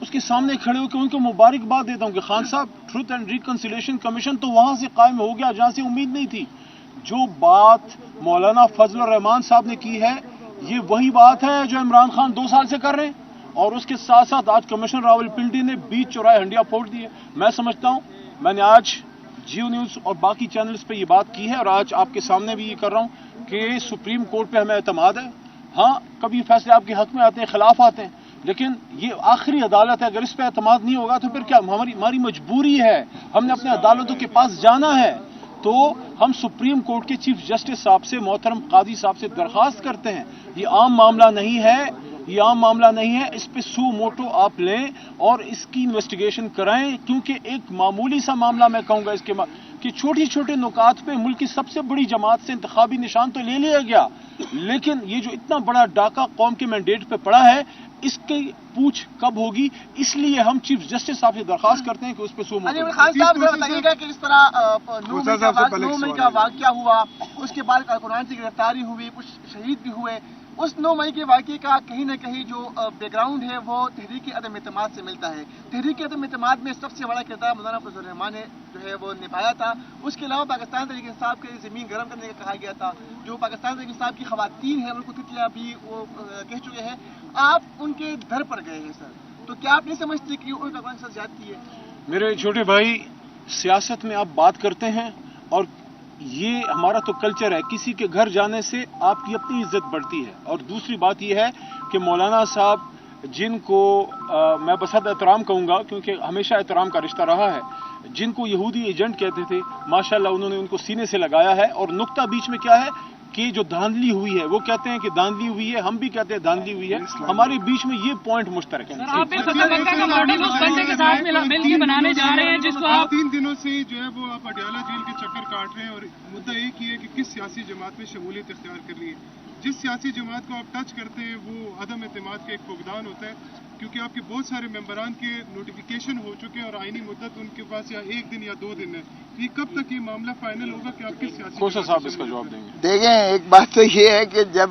اس کے سامنے کھڑے ہو کے ان کو مبارکباد دیتا ہوں کہ خان صاحب ٹروتھ اینڈ ریکنسیلیشن کمیشن تو وہاں سے قائم ہو گیا جہاں سے امید نہیں تھی. جو بات مولانا فضل الرحمان صاحب نے کی ہے یہ وہی بات ہے جو عمران خان 2 سال سے کر رہے ہیں, اور اس کے ساتھ ساتھ آج کمشنر راول پنڈی نے بیچ چوراہے ہنڈیا پھوڑ دی ہے. میں سمجھتا ہوں میں نے آج جیو نیوز اور باقی چینلز پہ یہ بات کی ہے اور آج آپ کے سامنے بھی یہ کر رہا ہوں کہ سپریم کورٹ پہ ہمیں اعتماد ہے. ہاں کبھی فیصلے آپ کے حق میں آتے ہیں, خلاف آتے ہیں, لیکن یہ آخری عدالت ہے. اگر اس پہ اعتماد نہیں ہوگا تو پھر کیا ہماری مجبوری ہے, ہم نے اپنے عدالتوں کے پاس جانا ہے. تو ہم سپریم کورٹ کے چیف جسٹس صاحب سے, محترم قاضی صاحب سے درخواست کرتے ہیں, یہ عام معاملہ نہیں ہے, یہ عام معاملہ نہیں ہے, اس پہ سو موٹو آپ لیں اور اس کی انویسٹیگیشن کرائیں, کیونکہ ایک معمولی سا معاملہ میں کہوں گا اس کے کہ چھوٹی چھوٹے نکات پہ ملک کی سب سے بڑی جماعت سے انتخابی نشان تو لے لیا گیا, لیکن یہ جو اتنا بڑا ڈاکہ قوم کے مینڈیٹ پہ پڑا ہے اس کی پوچھ کب ہوگی. اس لیے ہم چیف جسٹس صاحب سے درخواست کرتے ہیں کہ اس پہ سو موٹو. خان صاحب ذرا بتائیے گا کہ اس طرح 9 مئی کا واقعہ ہوا, اس کے بعد کارکنان کی گرفتاری ہوئی, کچھ شہید بھی ہوئے, اس 9 مئی کے واقعے کا کہیں نہ کہیں جو بیک گراؤنڈ ہے وہ تحریک عدم اعتماد سے ملتا ہے. تحریک عدم اعتماد میں سب سے بڑا کردار مولانا فضل الرحمان نے جو ہے وہ نبھایا تھا. اس کے علاوہ پاکستان تحریک انصاف کے زمین گرم کرنے کا کہا گیا تھا. جو پاکستان تحریک انصاف کی خواتین ہیں ان کو تتیا بھی وہ کہہ چکے ہیں. آپ ان کے گھر پر گئے ہیں سر, تو کیا آپ نہیں سمجھتے کہ ان کا ساتھ زیادتی ہے؟ میرے چھوٹے بھائی, سیاست میں آپ بات کرتے ہیں اور یہ ہمارا تو کلچر ہے, کسی کے گھر جانے سے آپ کی اپنی عزت بڑھتی ہے. اور دوسری بات یہ ہے کہ مولانا صاحب جن کو میں بصد احترام کہوں گا کیونکہ ہمیشہ احترام کا رشتہ رہا ہے, جن کو یہودی ایجنٹ کہتے تھے, ماشاءاللہ انہوں نے ان کو سینے سے لگایا ہے. اور نقطہ بیچ میں کیا ہے کہ جو دھاندلی ہوئی ہے, وہ کہتے ہیں کہ دھاندلی ہوئی ہے, ہم بھی کہتے ہیں دھاندلی ہوئی ہے, ہمارے بیچ میں یہ پوائنٹ مشترک ہے. آپ کے ساتھ مل کے بنانے جا رہے ہیں جس کو آپ 3 دنوں سے جو ہے وہ آپ اڈیالہ جیل کے چکر کاٹ رہے ہیں, اور مدعا ایک ہی ہے کہ کس سیاسی جماعت میں شمولیت اختیار کرنی ہے. جس سیاسی جماعت کو آپ ٹچ کرتے ہیں وہ عدم اعتماد کا ایک فقدان ہوتا ہے, کیونکہ آپ کے بہت سارے ممبران کے نوٹیفیکیشن ہو چکے ہیں اور آئینی مدت ان کے پاس یا 1 دن یا 2 دن ہے. یہ کب تک یہ معاملہ فائنل ہوگا کہ آپ کس سیاسی کوشا صاحب اس کا جواب دیں گے. دیکھیں, ایک بات تو یہ ہے کہ جب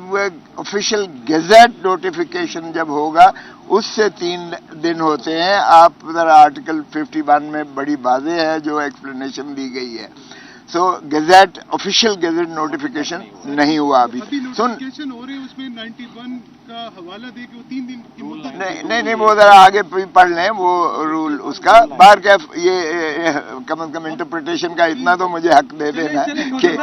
آفیشیل گیزٹ نوٹیفیکیشن جب ہوگا اس سے 3 دن ہوتے ہیں. آپ ذرا آرٹیکل 51 میں بڑی واضح ہے جو ایکسپلینیشن دی گئی ہے. سو گیزٹ آفیشیل گیزٹ نوٹیفیکیشن نہیں ہوا ابھی. نوٹیفیکیشن ہو رہے ہیں اس میں 91 کا حوالہ دے کے وہ 3 دن کی مدت نہیں وہ ذرا آگے پڑھ لیں وہ رول اس کا. باہر کیا یہ کم از کم انٹرپریٹیشن کا اتنا تو مجھے حق دے دینا کہ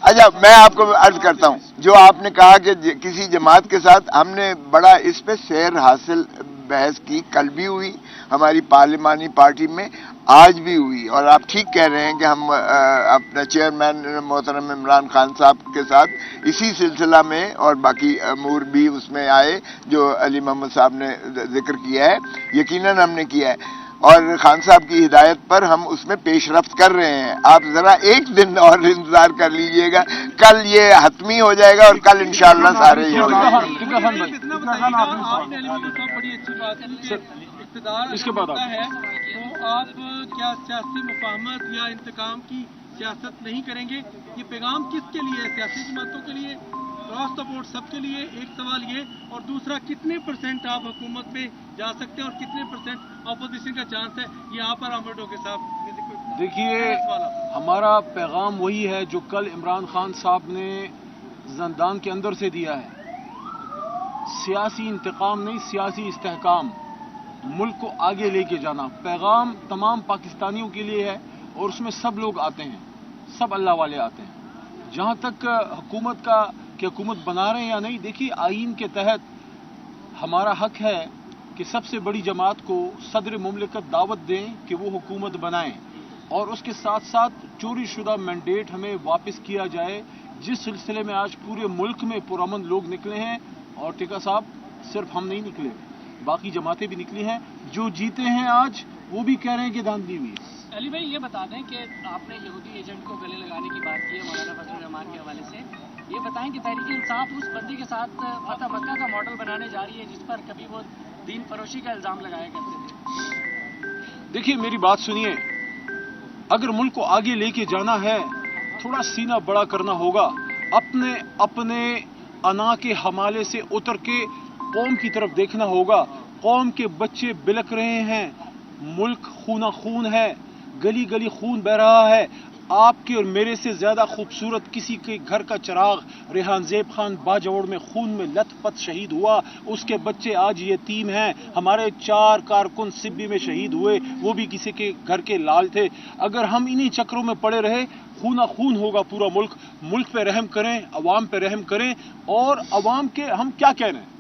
اچھا میں آپ کو عرض کرتا ہوں, جو آپ نے کہا کہ کسی جماعت کے ساتھ, ہم نے بڑا اس پہ سیر حاصل بحث کی, کل بھی ہوئی ہماری پارلیمانی پارٹی میں, آج بھی ہوئی. اور آپ ٹھیک کہہ رہے ہیں کہ ہم اپنے چیئرمین محترم عمران خان صاحب کے ساتھ اسی سلسلہ میں اور باقی امور بھی اس میں آئے جو علی محمد صاحب نے ذکر کیا ہے, یقیناً ہم نے کیا ہے, اور خان صاحب کی ہدایت پر ہم اس میں پیش رفت کر رہے ہیں. آپ ذرا 1 دن اور انتظار کر لیجئے گا, کل یہ حتمی ہو جائے گا اور کل انشاءاللہ سارے ہی ہو جائیں گے. اس کے بعد ہے تو آپ کیا سیاسی مفاہمت یا انتقام کی سیاست نہیں کریں گے؟ یہ پیغام کس کے لیے ہے؟ سیاسی جماعتوں کے لیے, کراس دا بورڈ سب کے لیے؟ ایک سوال یہ, اور دوسرا کتنے % آپ حکومت پہ جا سکتے ہیں اور کتنے % اپوزیشن کا چانس ہے؟ یہ آپ پر آمڈو کے صاحب دیکھیے, ہمارا پیغام وہی ہے جو کل عمران خان صاحب نے زندان کے اندر سے دیا ہے. سیاسی انتقام نہیں, سیاسی استحکام, ملک کو آگے لے کے جانا. پیغام تمام پاکستانیوں کے لیے ہے اور اس میں سب لوگ آتے ہیں, سب اللہ والے آتے ہیں. جہاں تک حکومت کا کہ حکومت بنا رہے ہیں یا نہیں, دیکھیے آئین کے تحت ہمارا حق ہے کہ سب سے بڑی جماعت کو صدر مملکت دعوت دیں کہ وہ حکومت بنائیں, اور اس کے ساتھ ساتھ چوری شدہ مینڈیٹ ہمیں واپس کیا جائے, جس سلسلے میں آج پورے ملک میں پرامن لوگ نکلے ہیں. اور ٹیکا صاحب صرف ہم نہیں نکلے, باقی جماعتیں بھی نکلی ہیں. جو جیتے ہیں آج وہ بھی کہہ رہے ہیں کہ دھاندلی ہوئی. علی بھائی یہ بتا دیں کہ آپ نے یہودی ایجنٹ کو گلے لگانے کی بات کی ہے مولانا فضل الرحمان کے حوالے سے, یہ بتائیں کہ تحریک انصاف اس بندی کے ساتھ فتح مکہ کا ماڈل بنانے جا رہی ہے جس پر کبھی وہ دین فروشی کا الزام لگایا کرتے تھے. دیکھیے میری بات سنیے, اگر ملک کو آگے لے کے جانا ہے تھوڑا سینہ بڑا کرنا ہوگا, اپنے انا کے حوالے سے اتر کے قوم کی طرف دیکھنا ہوگا. قوم کے بچے بلک رہے ہیں، ملک خونہ خون ہے، گلی گلی خون بہ رہا ہے. آپ کے اور میرے سے زیادہ خوبصورت کسی کے گھر کا چراغ ریحان زیب خان باجوڑ میں خون میں لت پت شہید ہوا، اس کے بچے آج یتیم ہیں. ہمارے 4 کارکن سبی میں شہید ہوئے، وہ بھی کسی کے گھر کے لال تھے. اگر ہم انہی چکروں میں پڑے رہے خونہ خون ہوگا پورا ملک. ملک پہ رحم کریں، عوام پہ رحم کریں. اور عوام کے ہم کیا کہہ رہے ہیں؟